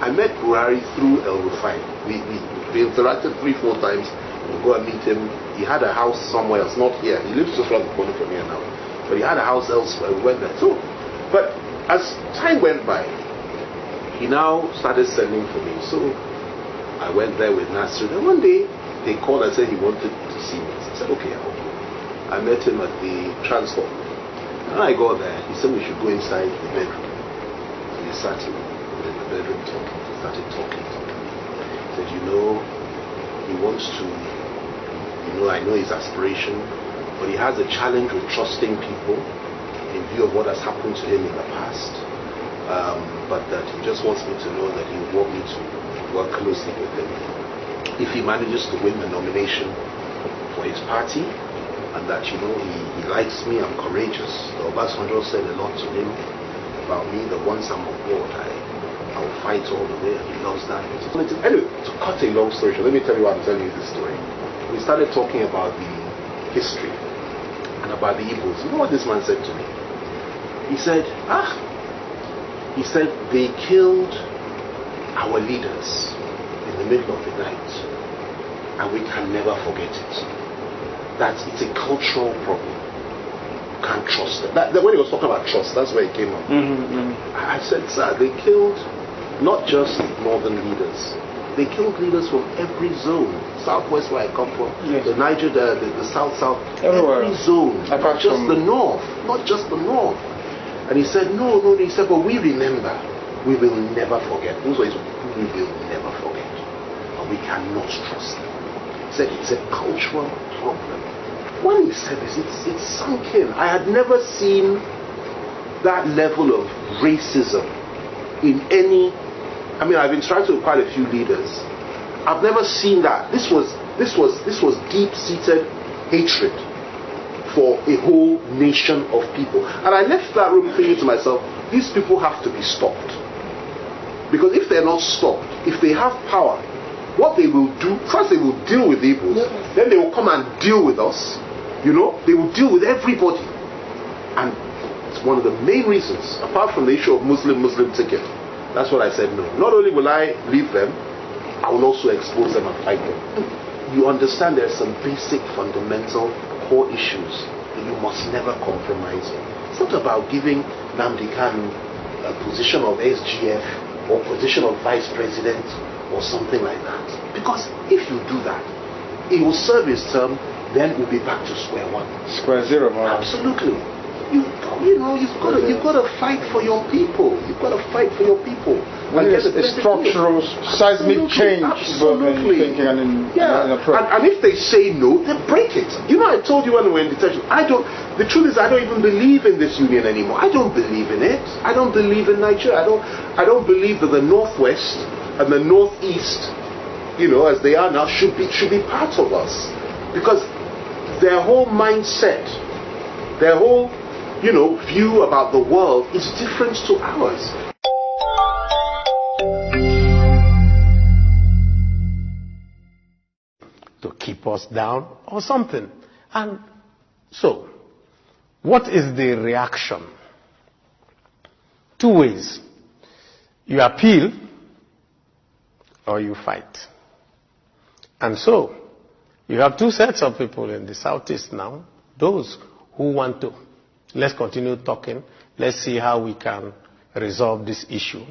I met Buhari through El Rufai. We interacted 3-4 times. We'll go and meet him. He had a house somewhere else, not here. He lives just around the corner from here now. But he had a house elsewhere. We went there. So, but as time went by, he now started sending for me. So I went there with Nasser. Then one day, they called and said he wanted to see me. I said, okay, I'll go. I met him at the transport. When I got there, he said we should go inside the bedroom. So we sat in the bedroom talking. He started talking. He said, you know, he wants to, you know, I know his aspiration, but he has a challenge with trusting people in view of what has happened to him in the past. But that he just wants me to know that he would want me to work closely with him if he manages to win the nomination for his party, and that, you know, he likes me, I'm courageous. The Obasanjo said a lot to him about me, that once I'm on board, I will fight all the way, and he loves that. Anyway, to cut a long story short, let me tell you why I'm telling you this story. We started talking about the history and about the Igbos. You know what this man said to me? He said, they killed our leaders in the middle of the night, and we can never forget it. It's a cultural problem. You can't trust them. When he was talking about trust, that's where it came up. I said, sir, they killed not just northern leaders. They killed leaders from every zone. Southwest, where I come from, yes. The Niger, the south, everywhere. Every zone, not just the north, not just the north. And he said, no, he said, but we remember, we will never forget. Those ways, we will never forget. And we cannot trust them. He said, it's a cultural problem. When he said this, it's sunk in. I had never seen that level of racism in any. I mean, I've interacted with quite a few leaders. I've never seen that. This was deep-seated hatred for a whole nation of people. And I left that room thinking to myself, these people have to be stopped. Because if they're not stopped, if they have power, what they will do, first they will deal with the Igbos, then they will come and deal with us. You know, they will deal with everybody. And it's one of the main reasons, apart from the issue of Muslim ticket. That's what I said, no. Not only will I leave them, I will also expose them and fight them. You understand there are some basic, fundamental, core issues that you must never compromise on. It's not about giving Nnamdi Kanu a position of SGF or position of vice president or something like that. Because if you do that, he will serve his term, then we'll be back to square one. Square zero, man. Absolutely. You've got to fight for your people. You've got to fight for your people. And it's a structural, seismic change. Absolutely. In thinking and in approach. And if they say no, then break it. You know, I told you when we were in detention, the truth is I don't even believe in this union anymore. I don't believe in it. I don't believe in Nigeria. I don't believe that the Northwest and the Northeast, you know, as they are now, should be part of us. Because their whole mindset, their whole, you know, view about the world is different to ours. To keep us down or something. And so, what is the reaction? Two ways. You appeal or you fight. And so, you have two sets of people in the Southeast now. Those who want to. Let's continue talking. Let's see how we can resolve this issue.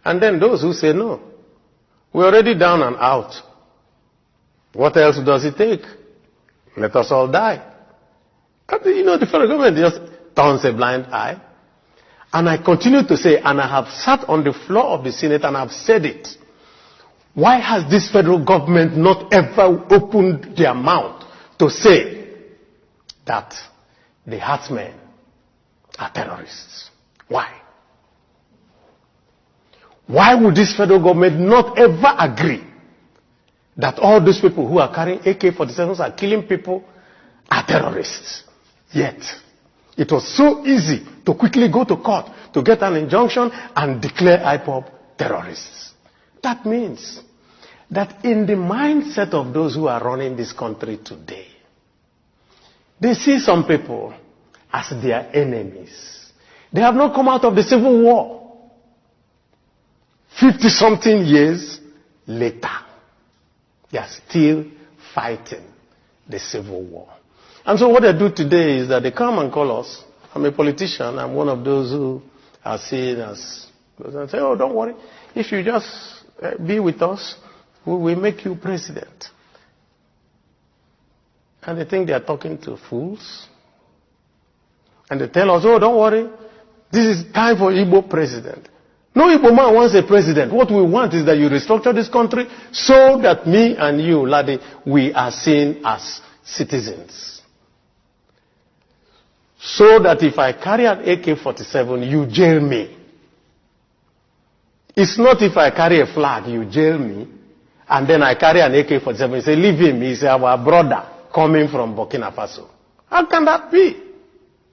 And then those who say no. We're already down and out. What else does it take? Let us all die. You know, the federal government just turns a blind eye. And I continue to say, and I have sat on the floor of the Senate and I've said it. Why has this federal government not ever opened their mouth to say that the herdsmen are terrorists? Why? Why would this federal government not ever agree that all those people who are carrying AK-47s are killing people are terrorists? Yet, it was so easy to quickly go to court to get an injunction and declare IPOB terrorists. That means that in the mindset of those who are running this country today, they see some people as their enemies. They have not come out of the Civil War 50-something years later, they are still fighting the civil war. And so what they do today is that they come and call us. I'm a politician. I'm one of those who are seen as, and say, oh, don't worry. If you just be with us, we will make you president. And they think they are talking to fools. And they tell us, oh, don't worry. This is time for Igbo president. No Igbo man wants a president. What we want is that you restructure this country so that me and you, Ladi, we are seen as citizens. So that if I carry an AK-47, you jail me. It's not if I carry a flag, you jail me, and then I carry an AK-47, you say, leave him, he's our brother coming from Burkina Faso. How can that be?